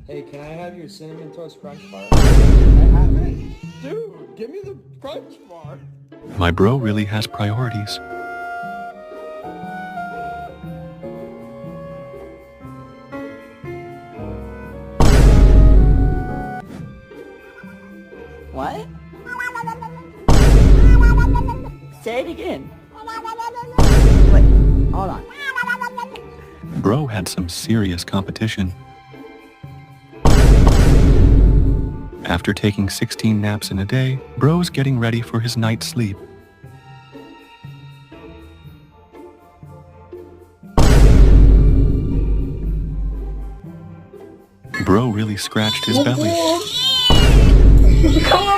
Hey, can I have your Cinnamon Toast Crunch Bar? I have it? Dude, give me the Crunch Bar. My bro really has priorities. What? Say it again. Wait, hold on. Bro had some serious competition. After taking 16 naps in a day, bro's getting ready for his night's sleep. Bro really scratched his belly. Come on.